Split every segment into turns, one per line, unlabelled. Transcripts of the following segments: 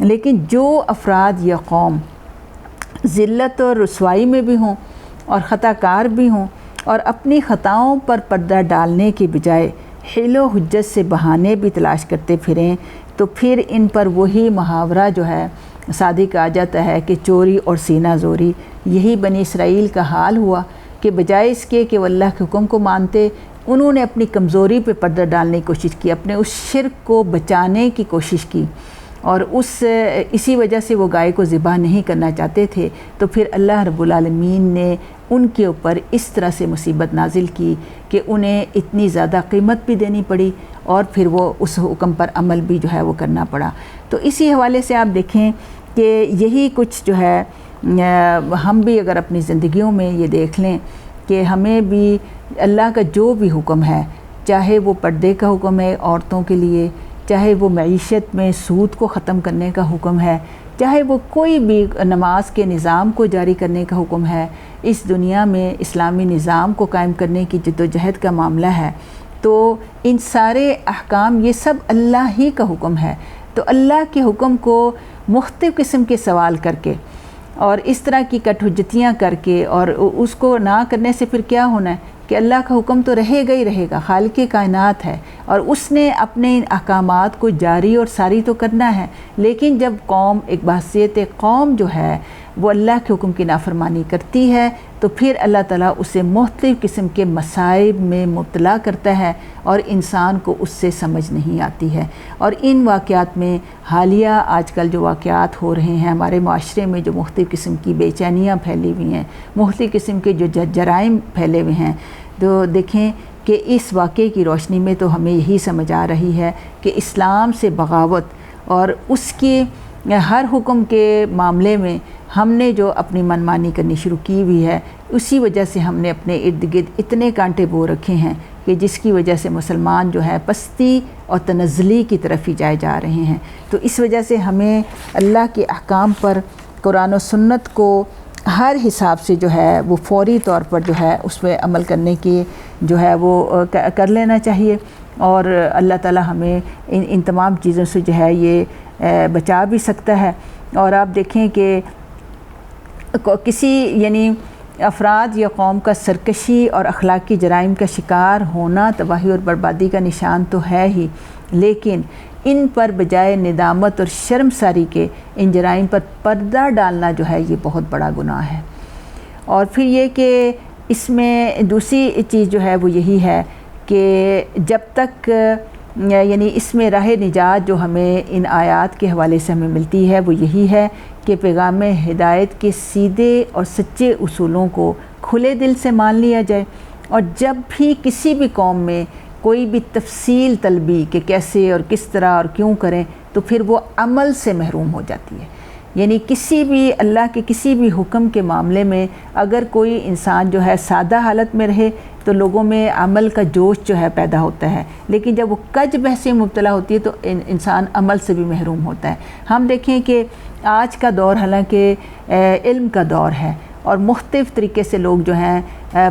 لیکن جو افراد یا قوم ذلت اور رسوائی میں بھی ہوں اور خطا کار بھی ہوں اور اپنی خطاؤں پر پردہ ڈالنے کے بجائے حیل و حجت سے بہانے بھی تلاش کرتے پھریں تو پھر ان پر وہی محاورہ جو ہے صادق آ جاتا ہے کہ چوری اور سینہ زوری۔ یہی بنی اسرائیل کا حال ہوا کہ بجائے اس کے کہ وہ اللہ کے حکم کو مانتے، انہوں نے اپنی کمزوری پہ پردہ ڈالنے کی کوشش کی، اپنے اس شرک کو بچانے کی کوشش کی، اور اسی وجہ سے وہ گائے کو ذبح نہیں کرنا چاہتے تھے۔ تو پھر اللہ رب العالمین نے ان کے اوپر اس طرح سے مصیبت نازل کی کہ انہیں اتنی زیادہ قیمت بھی دینی پڑی، اور پھر وہ اس حکم پر عمل بھی جو ہے وہ کرنا پڑا۔ تو اسی حوالے سے آپ دیکھیں کہ یہی کچھ جو ہے ہم بھی اگر اپنی زندگیوں میں یہ دیکھ لیں کہ ہمیں بھی اللہ کا جو بھی حکم ہے، چاہے وہ پردے کا حکم ہے عورتوں کے لیے، چاہے وہ معیشت میں سود کو ختم کرنے کا حکم ہے، چاہے وہ کوئی بھی نماز کے نظام کو جاری کرنے کا حکم ہے، اس دنیا میں اسلامی نظام کو قائم کرنے کی جدوجہد کا معاملہ ہے، تو ان سارے احکام یہ سب اللہ ہی کا حکم ہے۔ تو اللہ کے حکم کو مختلف قسم کے سوال کر کے اور اس طرح کی کٹ حجتیاں کر کے اور اس کو نہ کرنے سے پھر کیا ہونا ہے کہ اللہ کا حکم تو رہے گا ہی رہے گا، خالق کائنات ہے اور اس نے اپنے ان احکامات کو جاری اور ساری تو کرنا ہے۔ لیکن جب قوم ایک بحثیت قوم جو ہے وہ اللہ کے حکم کی نافرمانی کرتی ہے تو پھر اللہ تعالیٰ اسے مختلف قسم کے مصائب میں مبتلا کرتا ہے اور انسان کو اس سے سمجھ نہیں آتی ہے۔ اور ان واقعات میں حالیہ آج کل جو واقعات ہو رہے ہیں ہمارے معاشرے میں، جو مختلف قسم کی بے چینیاں پھیلی ہوئی ہیں، مختلف قسم کے جو جرائم پھیلے ہوئے ہیں، تو دیکھیں کہ اس واقعے کی روشنی میں تو ہمیں یہی سمجھ آ رہی ہے کہ اسلام سے بغاوت اور اس کی ہر حکم کے معاملے میں ہم نے جو اپنی منمانی کرنی شروع کی ہوئی ہے، اسی وجہ سے ہم نے اپنے ارد گرد اتنے کانٹے بو رکھے ہیں کہ جس کی وجہ سے مسلمان جو ہے پستی اور تنزلی کی طرف ہی جا رہے ہیں۔ تو اس وجہ سے ہمیں اللہ کے احکام پر، قرآن و سنت کو ہر حساب سے جو ہے وہ فوری طور پر جو ہے اس پہ عمل کرنے کی جو ہے وہ کر لینا چاہیے، اور اللہ تعالی ہمیں ان تمام چیزوں سے جو ہے یہ بچا بھی سکتا ہے۔ اور آپ دیکھیں کہ کسی یعنی افراد یا قوم کا سرکشی اور اخلاقی جرائم کا شکار ہونا تباہی اور بربادی کا نشان تو ہے ہی، لیکن ان پر بجائے ندامت اور شرمساری کے ان جرائم پر پردہ ڈالنا جو ہے یہ بہت بڑا گناہ ہے۔ اور پھر یہ کہ اس میں دوسری چیز جو ہے وہ یہی ہے کہ جب تک یعنی اس میں راہ نجات جو ہمیں ان آیات کے حوالے سے ہمیں ملتی ہے وہ یہی ہے کہ پیغام ہدایت کے سیدھے اور سچے اصولوں کو کھلے دل سے مان لیا جائے، اور جب بھی کسی بھی قوم میں کوئی بھی تفصیل طلبی کہ کیسے اور کس طرح اور کیوں کریں تو پھر وہ عمل سے محروم ہو جاتی ہے۔ یعنی کسی بھی اللہ کے کسی بھی حکم کے معاملے میں اگر کوئی انسان جو ہے سادہ حالت میں رہے تو لوگوں میں عمل کا جوش جو ہے پیدا ہوتا ہے، لیکن جب وہ کج بحث میں مبتلا ہوتی ہے تو انسان عمل سے بھی محروم ہوتا ہے۔ ہم دیکھیں کہ آج کا دور حالانکہ علم کا دور ہے اور مختلف طریقے سے لوگ جو ہیں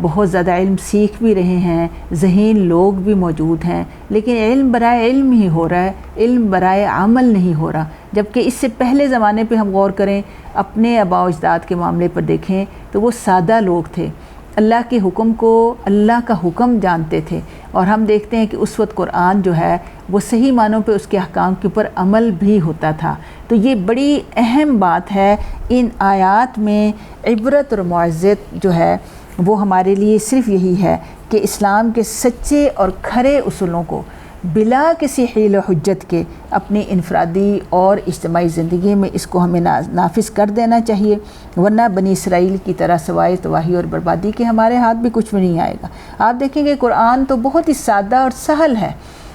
بہت زیادہ علم سیکھ بھی رہے ہیں، ذہین لوگ بھی موجود ہیں، لیکن علم برائے علم ہی ہو رہا ہے، علم برائے عمل نہیں ہو رہا۔ جبکہ اس سے پہلے زمانے پہ ہم غور کریں، اپنے آباء و اجداد کے معاملے پر دیکھیں تو وہ سادہ لوگ تھے، اللہ کے حکم کو اللہ کا حکم جانتے تھے، اور ہم دیکھتے ہیں کہ اس وقت قرآن جو ہے وہ صحیح معنوں پہ اس کے احکام کے اوپر عمل بھی ہوتا تھا۔ تو یہ بڑی اہم بات ہے، ان آیات میں عبرت اور معزت جو ہے وہ ہمارے لیے صرف یہی ہے کہ اسلام کے سچے اور کھرے اصولوں کو بلا کسی حیل و حجت کے اپنی انفرادی اور اجتماعی زندگی میں اس کو ہمیں نافذ کر دینا چاہیے، ورنہ بنی اسرائیل کی طرح سوائے تباہی اور بربادی کے ہمارے ہاتھ بھی کچھ بھی نہیں آئے گا۔ آپ دیکھیں گے قرآن تو بہت ہی سادہ اور سہل ہے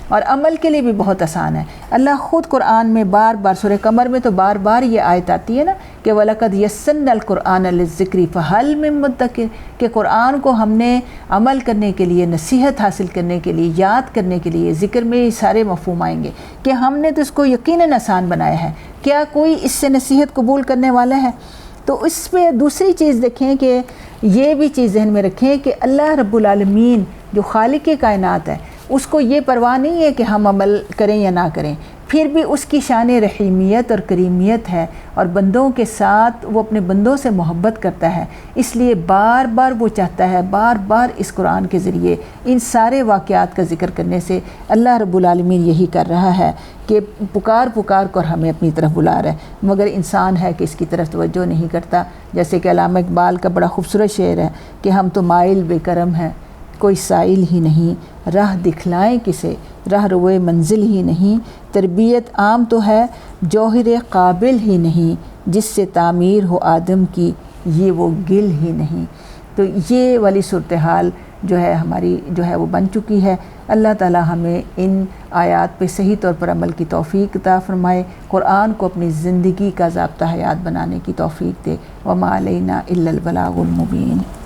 اور عمل کے لیے بھی بہت آسان ہے۔ اللہ خود قرآن میں بار بار سورہ قمر میں تو بار بار یہ آیت آتی ہے نا کہ وَلَقَدْ يَسَّرْنَا الْقُرْآنَ لِلذِّكْرِ فَهَلْ مِن مُدَّكِرٍ، کہ قرآن کو ہم نے عمل کرنے کے لیے، نصیحت حاصل کرنے کے لیے، یاد کرنے کے لیے، ذکر میں یہ سارے مفہوم آئیں گے کہ ہم نے تو اس کو یقیناً آسان بنایا ہے، کیا کوئی اس سے نصیحت قبول کرنے والا ہے؟ تو اس پہ دوسری چیز دیکھیں کہ یہ بھی چیز ذہن میں رکھیں کہ اللہ رب العالمین جو خالق کائنات ہے اس کو یہ پرواہ نہیں ہے کہ ہم عمل کریں یا نہ کریں، پھر بھی اس کی شان رحیمیت اور کریمیت ہے، اور بندوں کے ساتھ وہ اپنے بندوں سے محبت کرتا ہے، اس لیے بار بار وہ چاہتا ہے، بار بار اس قرآن کے ذریعے ان سارے واقعات کا ذکر کرنے سے اللہ رب العالمین یہی کر رہا ہے کہ پکار کر ہمیں اپنی طرف بلا رہا ہے، مگر انسان ہے کہ اس کی طرف توجہ نہیں کرتا۔ جیسے کہ علامہ اقبال کا بڑا خوبصورت شعر ہے کہ ہم تو مائل بے کرم ہیں، کوئی سائل ہی نہیں، راہ دکھلائیں کسے، راہ روئے منزل ہی نہیں، تربیت عام تو ہے جوہر قابل ہی نہیں، جس سے تعمیر ہو آدم کی یہ وہ گل ہی نہیں۔ تو یہ والی صورتحال جو ہے ہماری جو ہے وہ بن چکی ہے۔ اللہ تعالی ہمیں ان آیات پہ صحیح طور پر عمل کی توفیق عطا فرمائے، قرآن کو اپنی زندگی کا ضابطہ حیات بنانے کی توفیق دے۔ وما علینا الا البلاغ المبین۔